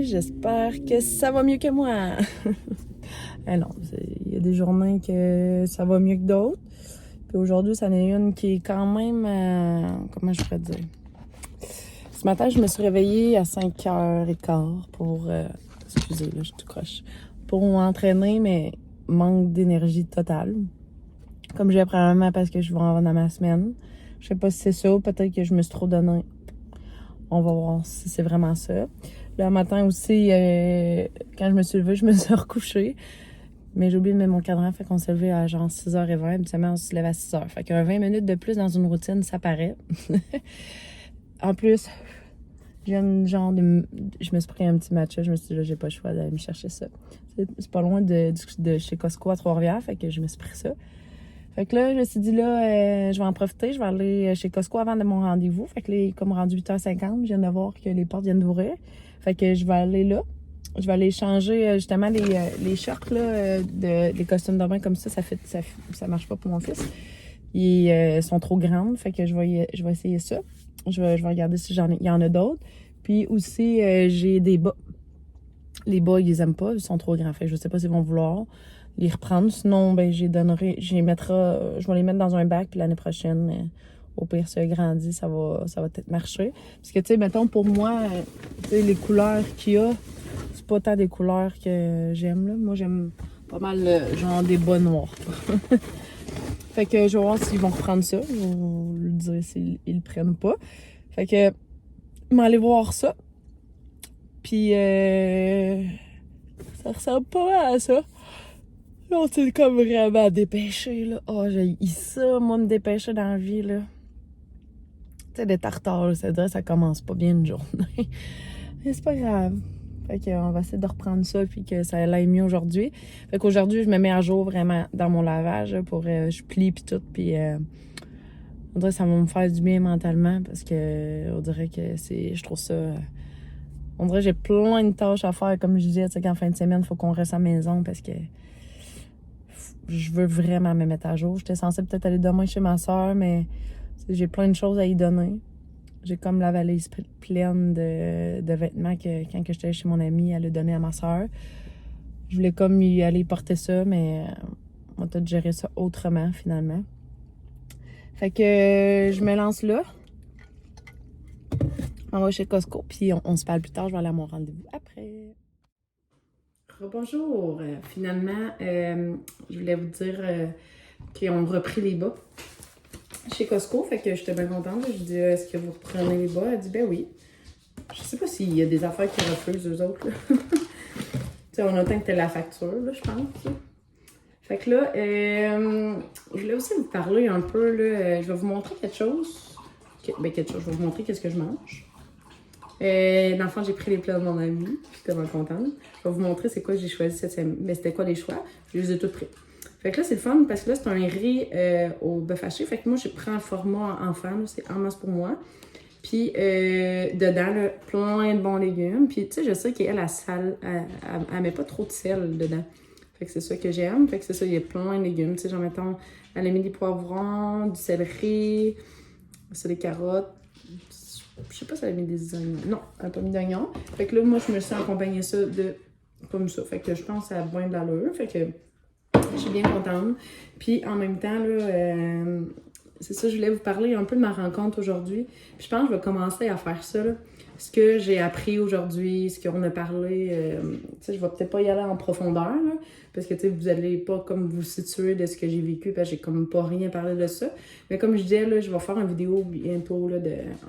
j'espère que ça va mieux que moi. Non, il y a des journées que ça va mieux que d'autres. Puis aujourd'hui, ça en est une qui est quand même, comment je pourrais dire? Ce matin, je me suis réveillée à 5h15 pour, excusez, là, je tout croche, pour m'entraîner, mais manque d'énergie totale. Comme j'ai probablement parce que je vais en dans ma semaine. Je sais pas si c'est ça, peut-être que je me suis trop donné. On va voir si c'est vraiment ça. Le matin aussi, quand je me suis levée, je me suis recouchée. Mais j'ai oublié de mettre mon cadran, fait qu'on s'est levé à genre 6h20. Habituellement, on se lève à 6h. Fait que 20 minutes de plus dans une routine, ça paraît. En plus, je me suis pris un petit matcha. Je me suis dit, là, j'ai pas le choix d'aller me chercher ça. C'est pas loin de chez Costco à Trois-Rivières, fait que je me suis pris ça. Fait que là, je me suis dit, là, je vais en profiter. Je vais aller chez Costco avant de mon rendez-vous. Fait que là, il est comme rendu 8h50. Je viens de voir que les portes viennent d'ouvrir. Fait que je vais aller là. Je vais aller changer justement les shorts, là, les costumes de bain comme ça. Ça marche pas pour mon fils. Ils sont trop grandes. Fait que je vais essayer ça. Je vais regarder si il y en a d'autres. Puis aussi, j'ai des bas. Les bas, ils les aiment pas. Ils sont trop grands. Fait que je sais pas s'ils vont vouloir les reprendre. Sinon, ben, je vais les mettre dans un bac, puis l'année prochaine, au pire, si grandit, ça va peut-être marcher. Parce que, tu sais, mettons, pour moi, tu sais, les couleurs qu'il y a, c'est pas tant des couleurs que j'aime, là. Moi, j'aime pas mal, genre, des bas noirs. Fait que je vais voir s'ils vont reprendre ça. Je vais lui dire s'ils le prennent pas. Fait que, je vais aller voir ça. Puis, ça ressemble pas à ça. On s'est comme vraiment dépêché, là. Oh, j'ai ça, moi, me dépêcher dans la vie, là. Tu sais, des tartares, ça dirait ça commence pas bien une journée. Mais c'est pas grave. Fait qu'on va essayer de reprendre ça puis que ça aille mieux aujourd'hui. Fait qu'aujourd'hui, je me mets à jour vraiment dans mon lavage là, pour... je plie puis tout, puis... on dirait que ça va me faire du bien mentalement parce que on dirait que je trouve ça... on dirait que j'ai plein de tâches à faire, comme je disais, tu sais, qu'en fin de semaine, il faut qu'on reste à la maison parce que je veux vraiment me mettre à jour. J'étais censée peut-être aller demain chez ma soeur, mais j'ai plein de choses à y donner. J'ai comme la valise pleine de vêtements que quand que j'étais chez mon amie, elle a donné à ma soeur. Je voulais comme y aller porter ça, mais on va peut-être gérer ça autrement, finalement. Fait que je me lance là. On va chez Costco, puis on se parle plus tard. Je vais aller à mon rendez-vous après. Bonjour. Finalement, je voulais vous dire qu'ils ont repris les bas chez Costco. Fait que j'étais bien contente. Je dis, est-ce que vous reprenez les bas? Elle dit, ben oui. Je sais pas s'il y a des affaires qui refusent, eux autres. Tu sais, on attend que t'aies la facture, là, je pense. Là. Fait que là, je voulais aussi vous parler un peu, là. Je vais vous montrer quelque chose. Je vais vous montrer qu'est-ce que je mange. Dans le fond, j'ai pris les plats de mon ami. Je suis tellement contente. Je vais vous montrer c'est quoi j'ai choisi cette semaine. Mais c'était quoi les choix? Je les ai tous pris. Fait que là, c'est le fun parce que là, c'est un riz au bœuf haché. Fait que moi, j'ai pris un format enfant. C'est en masse pour moi. Puis dedans, là, plein de bons légumes. Puis tu sais, je sais qu'elle, elle met pas trop de sel dedans. Fait que c'est ça que j'aime. Fait que c'est ça, il y a plein de légumes. Tu sais, genre, mettons, elle a mis des poivrons, du céleri, c'est des carottes. Je sais pas si elle a mis des oignons. Non, elle n'a pas mis d'oignons. Fait que là, moi, je me suis accompagnée ça de comme ça. Fait que je pense que ça a bien de l'allure. Fait que je suis bien contente. Puis en même temps, là, c'est ça, je voulais vous parler un peu de ma rencontre aujourd'hui. Puis je pense que je vais commencer à faire ça, là. Ce que j'ai appris aujourd'hui, ce qu'on a parlé, tu sais, je vais peut-être pas y aller en profondeur, là, parce que, tu sais, vous allez pas comme vous situer de ce que j'ai vécu, parce que j'ai comme pas rien parlé de ça. Mais comme je disais, là, je vais faire une vidéo bientôt, là,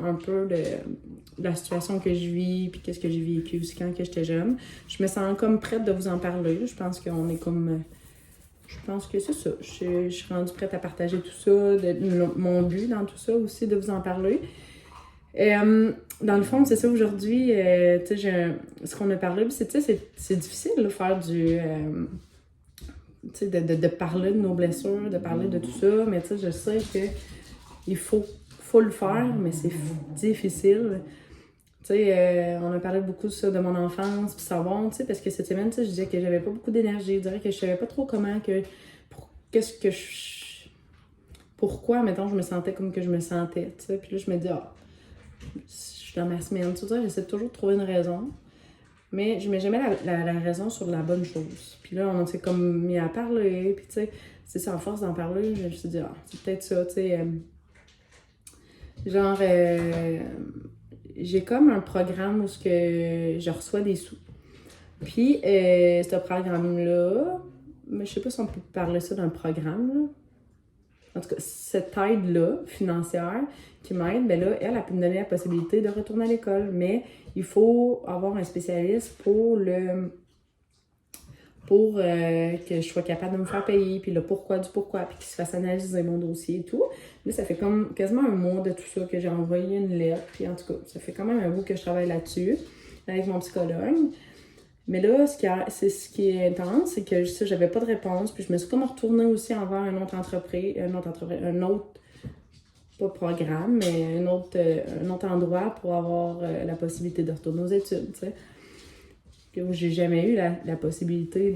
un peu de la situation que je vis, puis qu'est-ce que j'ai vécu aussi quand j'étais jeune. Je me sens comme prête de vous en parler, là. Je pense qu'on est comme... je pense que c'est ça. Je suis rendue prête à partager tout ça, mon but dans tout ça aussi, de vous en parler. Dans le fond, c'est ça aujourd'hui, tu sais, ce qu'on a parlé, c'est difficile de faire du... tu sais, de parler de nos blessures, de parler de tout ça, mais tu sais, je sais que il faut le faire, mais c'est difficile. Tu sais, on a parlé beaucoup de ça, de mon enfance, puis ça va, tu sais, parce que cette semaine, tu sais, je disais que j'avais pas beaucoup d'énergie, je dirais que je savais pas trop comment, pourquoi, mettons, je me sentais comme que je me sentais, tu sais, puis là, je me dis, je suis dans ma semaine, tout ça, j'essaie toujours de trouver une raison, Mais je mets jamais la raison sur la bonne chose. Puis là, on s'est comme mis à parler, puis tu sais, c'est ça, en force d'en parler, je me suis dit, ah, c'est peut-être ça, tu sais. Genre, j'ai comme un programme où ce que je reçois des sous. Puis, ce programme-là, mais je sais pas si on peut parler ça d'un programme, là. En tout cas, cette aide-là, financière, qui m'aide, ben là, elle peut me donner la possibilité de retourner à l'école. Mais il faut avoir un spécialiste pour que je sois capable de me faire payer, puis le pourquoi du pourquoi, puis qu'il se fasse analyser mon dossier et tout. Là, ça fait comme quasiment un mois de tout ça que j'ai envoyé une lettre, puis en tout cas, ça fait quand même un bout que je travaille là-dessus, avec mon psychologue. Mais là, ce qui est intense, c'est que ça, j'avais pas de réponse, puis je me suis comme retournée aussi envers un autre entreprise, pas programme, mais un autre endroit pour avoir la possibilité de retourner aux études, tu sais. Où j'ai jamais eu la possibilité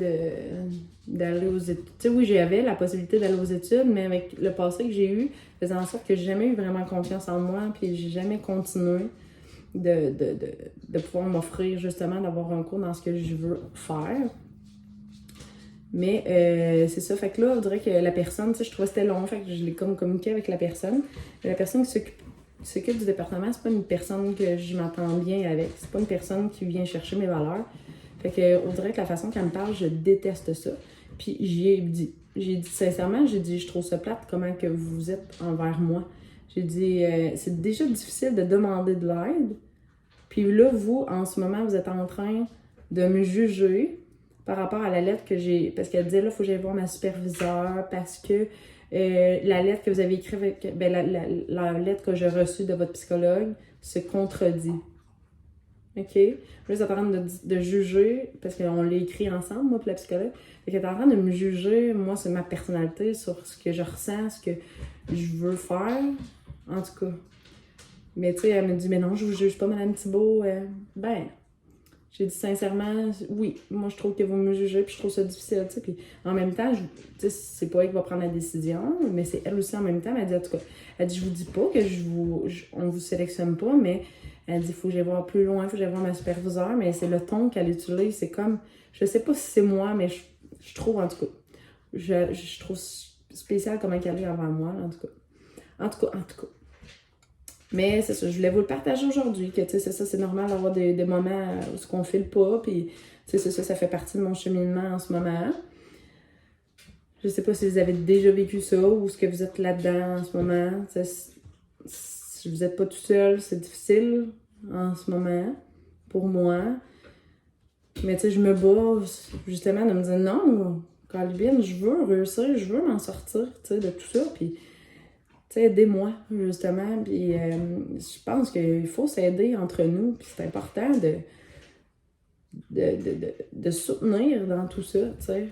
d'aller aux études. Tu sais, oui, j'avais la possibilité d'aller aux études, mais avec le passé que j'ai eu, faisant en sorte que j'ai jamais eu vraiment confiance en moi, puis j'ai jamais continué de pouvoir m'offrir justement d'avoir un cours dans ce que je veux faire. Mais c'est ça, fait que là, on dirait que la personne, tu sais, je trouvais que c'était long, fait que je l'ai comme communiqué avec la personne. Mais la personne qui s'occupe du département, c'est pas une personne que je m'entends bien avec. C'est pas une personne qui vient chercher mes valeurs. Fait que on dirait que la façon qu'elle me parle, je déteste ça. Puis j'ai dit sincèrement, je trouve ça plate comment que vous êtes envers moi. J'ai dit, c'est déjà difficile de demander de l'aide. Puis là, vous, en ce moment, vous êtes en train de me juger par rapport à la lettre que j'ai... Parce qu'elle disait, là, il faut que j'aille voir ma superviseure parce que la lettre que vous avez écrite, la lettre que j'ai reçue de votre psychologue se contredit. OK? Là, vous êtes en train de juger, parce qu'on l'a écrit ensemble, moi et la psychologue. Fait qu'elle est en train de me juger, moi, sur ma personnalité, sur ce que je ressens, ce que je veux faire. En tout cas. Mais tu sais, elle me dit, mais non, je vous juge pas, Madame Thibault. Ben, j'ai dit sincèrement, oui, moi je trouve que vous me jugez, puis je trouve ça difficile, tu sais. Puis en même temps, tu sais, c'est pas elle qui va prendre la décision, mais c'est elle aussi en même temps. Elle dit, en tout cas, elle dit, je vous dis pas que on vous sélectionne pas, mais elle dit, il faut que j'aille voir plus loin, il faut que j'aille voir ma superviseure, mais c'est le ton qu'elle utilise, c'est comme, je sais pas si c'est moi, mais je trouve, en tout cas, je trouve spécial comment elle est envers moi, en tout cas. En tout cas. Mais c'est ça, je voulais vous le partager aujourd'hui, que tu sais, c'est ça, c'est normal d'avoir des moments où on file pas, puis tu sais, c'est ça, ça fait partie de mon cheminement en ce moment. Je sais pas si vous avez déjà vécu ça ou ce que vous êtes là-dedans en ce moment. Tu sais, si vous êtes pas tout seul, c'est difficile en ce moment pour moi. Mais tu sais, je me bats justement de me dire non, Calvin, je veux réussir, je veux m'en sortir, tu sais, de tout ça, puis tu sais, aidez-moi, justement. Puis je pense qu'il faut s'aider entre nous. Puis c'est important de soutenir dans tout ça, tu sais.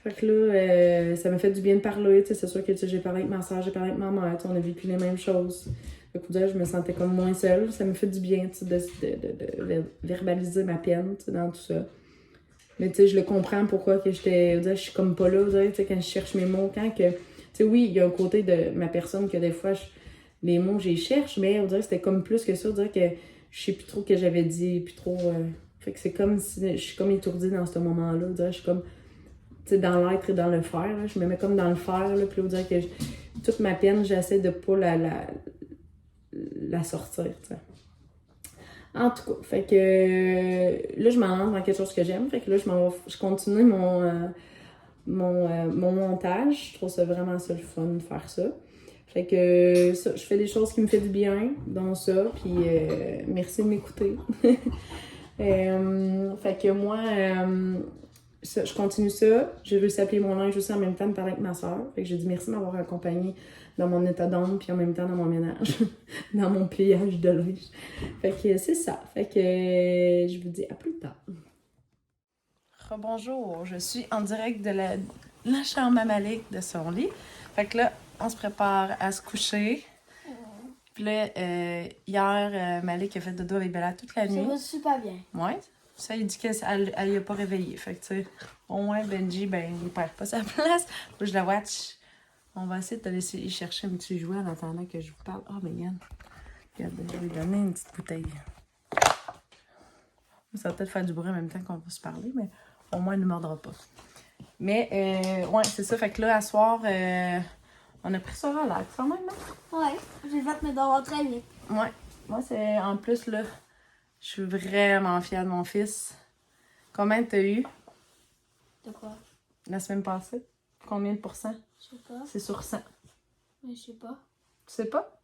Fait que là, ça m'a fait du bien de parler, tu sais. C'est sûr que j'ai parlé avec ma soeur, j'ai parlé avec ma mère, on a vécu les mêmes choses. Fait que je me sentais comme moins seule. Ça me fait du bien, tu sais, de verbaliser ma peine, tu sais, dans tout ça. Mais tu sais, je le comprends pourquoi que je suis comme pas là, tu sais, quand je cherche mes mots, quand que... Tu sais, oui, il y a un côté de ma personne que des fois, les mots, j'y cherche, mais on dirait que c'était comme plus que ça. On dirait que je sais plus trop ce que j'avais dit, puis trop... Fait que c'est comme si je suis comme étourdie dans ce moment-là. On dirait que je suis comme, tu sais, dans l'être et dans le faire. Là. Je me mets comme dans le faire, là, puis on dirait que toute ma peine, j'essaie de pas la sortir, tu sais. En tout cas, fait que là, je m'en lance dans quelque chose que j'aime. Fait que là, je continue mon montage. Je trouve ça vraiment ça le fun de faire ça. Fait que ça, je fais des choses qui me font du bien, dont ça. Puis merci de m'écouter. Fait que moi, je continue ça. J'ai réussi à plier mon linge aussi en même temps de parler avec ma soeur. Fait que j'ai dit merci de m'avoir accompagnée dans mon état d'âme, puis en même temps dans mon ménage, dans mon pliage de linge. Fait que c'est ça. Fait que je vous dis à plus tard. Rebonjour, je suis en direct de la chambre à Malik, de son lit. Fait que là, on se prépare à se coucher. Puis là, hier, Malik a fait dodo avec Bella toute la nuit. Ça va super bien. Ouais. Ça, il dit qu'elle y a pas réveillé. Fait que, tu sais, au moins, Benji, ben, il perd pas sa place. Faut que je la watch. On va essayer de laisser y chercher un petit jouet en attendant que je vous parle. Oh, mais Yann, regarde, je vais lui donner une petite bouteille. Ça va peut-être faire du bruit en même temps qu'on va se parler, mais au moins, elle ne mordra pas. Mais, ouais, c'est ça. Fait que là, à soir, on a pris ça relax quand même, hein? Ouais, j'ai fait mes devoirs très vite. Ouais. Moi, c'est... En plus, là, je suis vraiment fière de mon fils. Combien t'as eu De quoi? la semaine passée? Combien de pourcents? Je sais pas. C'est sur 100. Mais je sais pas. Tu sais pas?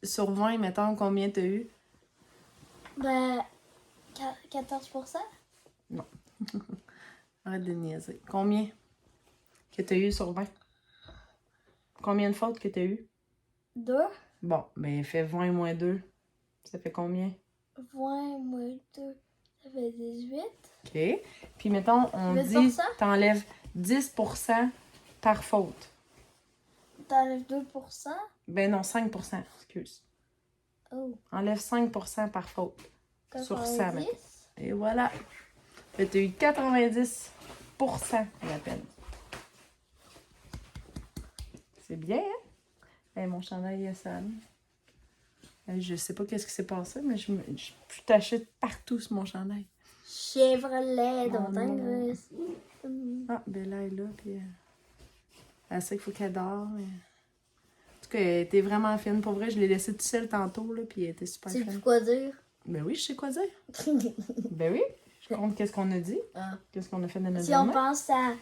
Sur 20, mettons, combien t'as eu? Ben, 14%? Arrête de niaiser. Combien que t'as eu sur 20? Combien de fautes que t'as eu? 2. Bon, ben fais 20 moins 2. Ça fait combien? 20 moins 2, ça fait 18. OK. Puis mettons, on 8%? dit t'enlèves 10% par faute. T'enlèves 2%? Ben non, 5%, excuse. Oh. Enlève 5% par faute. Sur 100, 90? mettons. Et voilà. Fait que t'as eu 90% à la peine. C'est bien, hein? Hey, mon chandail est sale. Je sais pas qu'est-ce qui s'est passé, mais je suis tachée partout sur mon chandail. Chevrolet, Oh dans ta non. graisse. Ah, Bella est là, puis elle sait qu'il faut qu'elle dort, mais... En tout cas, elle était vraiment fine. Pour vrai, je l'ai laissée toute seule tantôt, là, puis elle était super Tu sais fine. quoi dire? Ben oui, je sais quoi dire. Ben oui, je compte qu'est-ce qu'on a dit, Ah. qu'est-ce qu'on a fait de notre Si on journée. pense à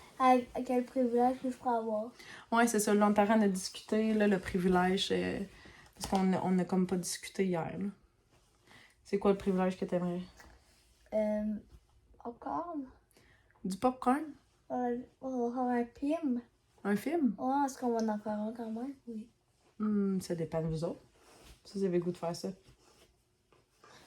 quel privilège que je pourrais avoir. Ouais, c'est ça. Là, on a discuté, là, le privilège, parce qu'on a comme pas discuté hier, là. C'est quoi le privilège que t'aimerais? Encore? Du popcorn? On va avoir un film. Un film? Ouais, est-ce qu'on va en faire un quand même? Oui. Ça dépend de vous autres. Si vous avez le goût de faire ça.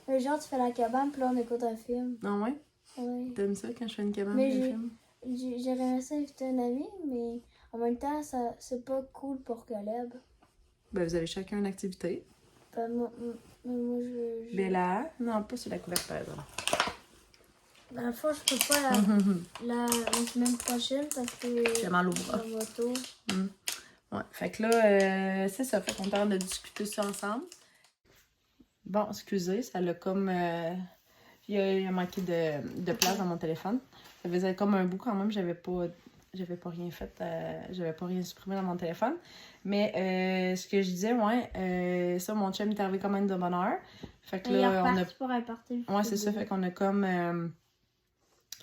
Mais genre, tu fais la cabane, puis là, on écoute un film. Non, ouais? Ouais. T'aimes ça quand je fais une cabane Mais de film? j'aurais aimé ça inviter un ami, mais en même temps, c'est pas cool pour Caleb. Ben, vous avez chacun une activité. Ben, moi, je... Bella? Non, pas sur la couverture, par exemple. Dans le fond, je peux pas la semaine prochaine parce que J'ai mal au bras. la moto. Ouais, fait que là, c'est ça. Fait qu'on tente de discuter ça ensemble. Bon, excusez, ça l'a comme... il a manqué de place dans mon téléphone. Ça faisait comme un bout quand même, j'avais pas rien fait, j'avais pas rien supprimé dans mon téléphone. Mais ce que je disais, ouais, ça, mon chum est arrivé quand même de bonne heure. Fait que Il est là, on a... reparti pour un party. Ouais, c'est ça, fait qu'on a comme...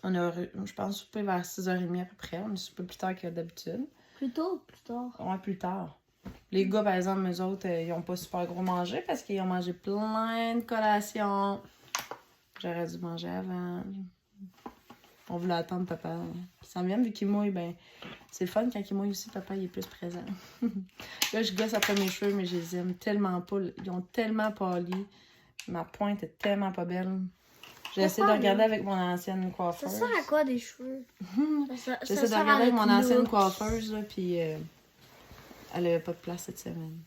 on a, je pense, soupé vers 6h30 à peu près. On a soupé plus tard que d'habitude. Plus tôt ou plus tard? Ouais, plus tard. Les gars, par exemple, eux autres, ils ont pas super gros mangé parce qu'ils ont mangé plein de collations. J'aurais dû manger avant. On voulait attendre papa. Puis ça vient, vu qu'il mouille, ben, c'est le fun quand il mouille aussi, papa, il est plus présent. Là, je gosse après mes cheveux, mais je les aime tellement pas. Ils ont tellement pâli. Ma pointe est tellement pas belle. J'ai essayé de regarder avec mon ancienne coiffeuse. Ça sert à quoi des cheveux? J'essaie de regarder avec mon ancienne coiffeuse, là, puis elle avait pas de place cette semaine.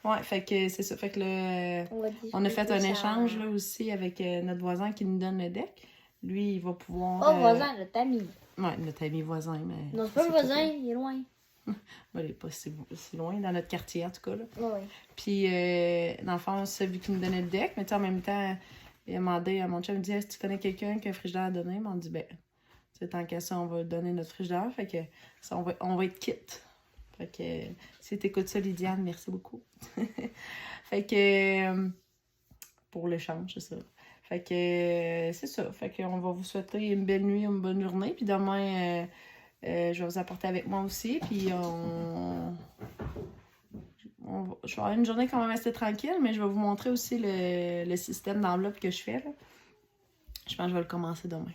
Ouais, fait que c'est ça. Fait que là, on a fait un échange là aussi avec notre voisin qui nous donne le deck. Lui, il va pouvoir... Oh, voisin, notre ami. Ouais, notre ami voisin, mais... Non, c'est pas le voisin, il est loin. Ben, il est pas si loin, dans notre quartier, en tout cas, là. Oui. Puis, dans le fond, c'est lui qui nous donnait le deck, mais tu sais, en même temps, il a demandé à mon chum, il me dit, est-ce que tu connais quelqu'un qui a un frigidaire à donner? Mais on dit, ben, c'est tant qu'à ça, on va donner notre frigidaire, fait que ça, on va être quitte. Fait que, si t'écoutes ça, Lydiane, merci beaucoup. Fait que, pour l'échange, c'est ça. Fait que, c'est ça. Fait qu'on va vous souhaiter une belle nuit, une bonne journée. Puis demain, je vais vous apporter avec moi aussi. Puis je vais avoir une journée quand même assez tranquille, mais je vais vous montrer aussi le système d'enveloppe que je fais, là. Je pense que je vais le commencer demain.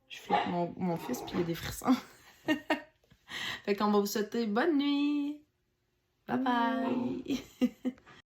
Je fais mon fils, puis il y a des frissons. Fait qu'on va vous souhaiter bonne nuit. Bye bye.